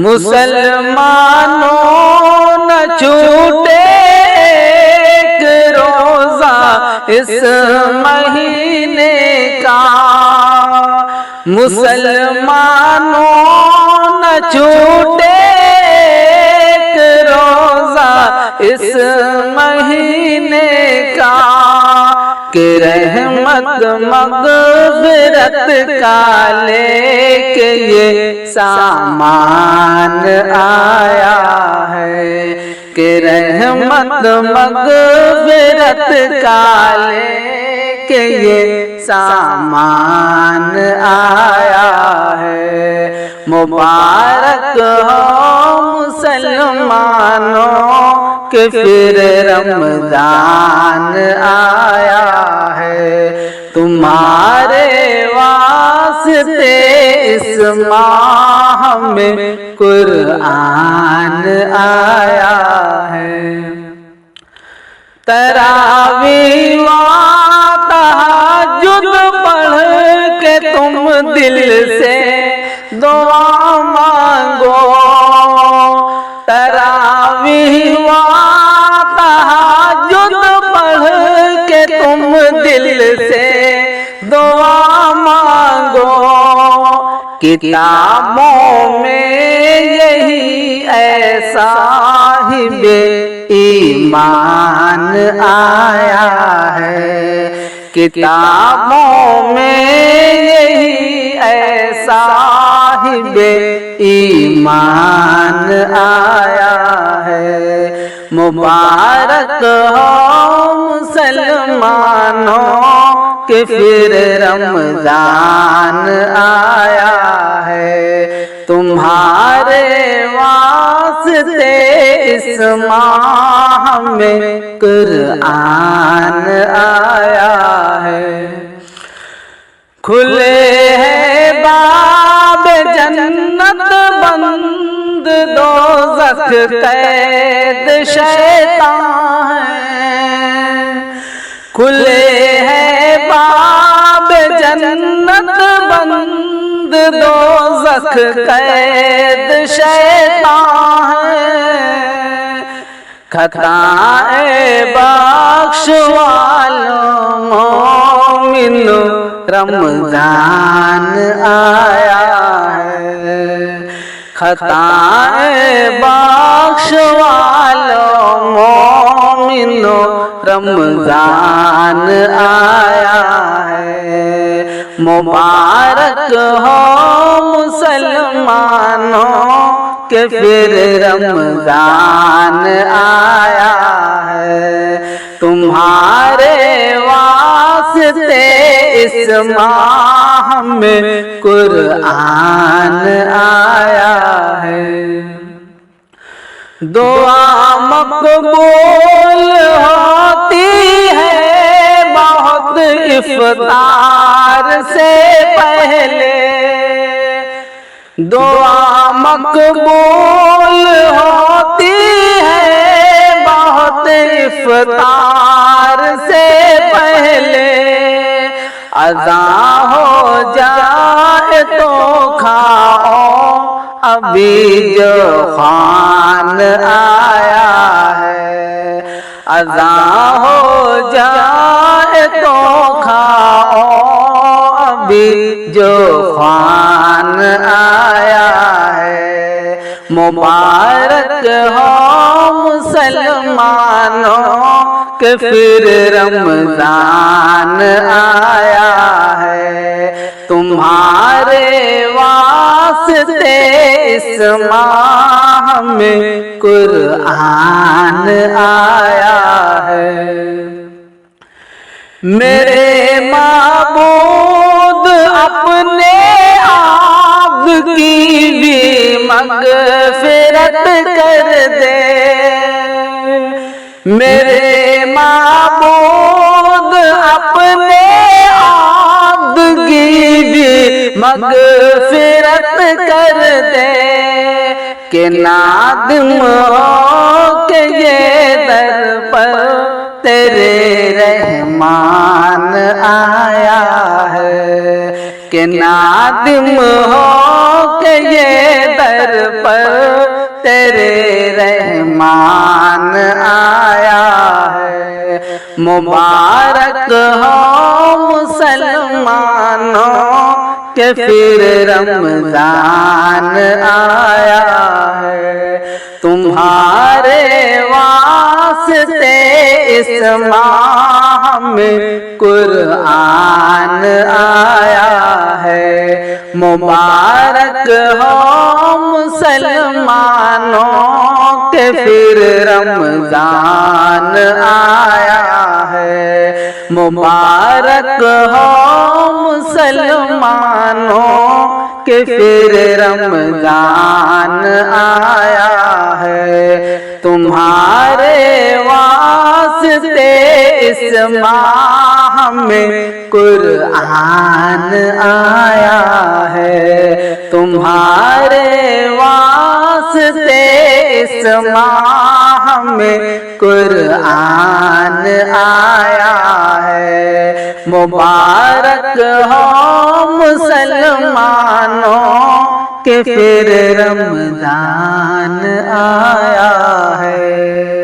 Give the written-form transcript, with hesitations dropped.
मुसलमानों न छूटे एक रोजा इस महीने का, मुसलमानों न छूटे एक रोजा इस महीने का, कि रहमत मग़फ़िरत का लेके ये सामान आया है, कि रहमत मग़फ़िरत का लेके ये सामान आया है। मुबारक हो मुसलमानों के फिर रमज़ान आया है, तुम्हारे वास्ते इस माह में कुरान आया है। तरावी व तहज्जुद पढ़ के तुम दिल से दुआ मांगो, तरावी व तहज्जुद पढ़ के तुम दिल से दुआ मांगो, किताबों में यही ऐसा ही ईमान आया है, किताबों में यही ऐसा ही ईमान आया है। मुबारक हो मुसलमानों के फिर रमज़ान आया है, तुम्हारे वास्ते इस माह में कुरान आया है। खुले हैं बाब जन्नत बंद दोज़ख कैद शैतान है, खुले हैं बाब जन्नत बंद दोज़ख कैद शैतान है, खताएं बख्श वालों मोमिनो रमज़ान आया है, खताएं बख्श वालों मोमिनो रमज़ान आया है। मुबारक हो मुसलमानों के फिर रमज़ान आया है, तुम्हारे वास्ते इस माह में कुरान आया है। दुआ मकबूल होती है बहुत इफ्तार से पहले, दुआ मकबूल होती है बहुत इफ्तार से पहले, अज़ा हो जाए तो खाओ अभी जो खान आया है, अज़ा हो जाए तो खाओ अभी जो खान आया है। मुबारक हो मुसलमानों के फिर रमज़ान आया है, तुम्हारे वास्ते इस माह में कुरान आया है। मेरे माबूद अपने आप की भी मग़फ़िरत कर दे, मेरे माबूद अपने आप की भी मग़फ़िरत कर दे, कि नादिम हो के ये दर पर तेरे रहमान आया है, कि नादिम हो के ये दर पर तेरे रहमान आया है। मुबारक हो मुसलमानों के फिर रमजान आया है। तुम्हारे वास्ते इस माह में कुरान आया है। मुबारक हो मुसलमानों के फिर रमजान आया है। मुबारक हो मुसलमानों के फिर रमजान आया है। तुम्हारे वास्ते इस माह में कुरान आया है। तुम्हारे वास्ते इस माह में कुरान आया है। मुबारक हो मुसलमानों के फिर रमजान आया है।